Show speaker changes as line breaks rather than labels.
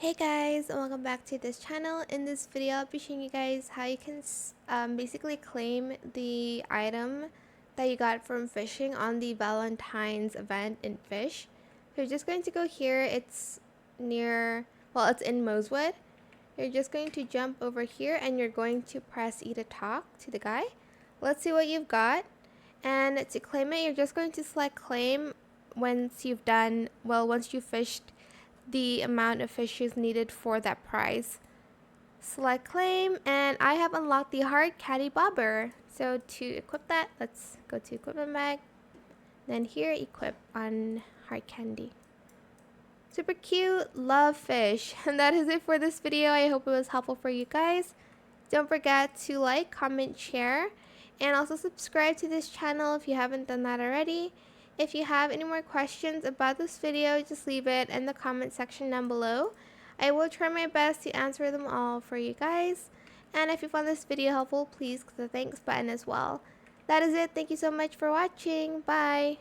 Hey guys, and welcome back to this channel. In this video, I'll be showing you guys how you can basically claim the item that you got from fishing on the Valentine's event in Fish. So you're just going to go here. It's near, well, it's in Mosewood. You're just going to jump over here and you're going to press E to talk to the guy. Let's see what you've got. And to claim it, you're just going to select claim once you've fished the amount of fishes needed for that prize. Select claim, and I have unlocked the hard caddy bobber. So to equip that, let's go to equipment bag, then here equip on hard candy. Super cute, love fish. And that is it for this video. I hope it was helpful for you guys. Don't forget to like, comment, share, and also subscribe to this channel if you haven't done that already. If you have any more questions about this video, just leave it in the comment section down below. I will try my best to answer them all for you guys. And if you found this video helpful, please click the thanks button as well. That is it. Thank you so much for watching. Bye.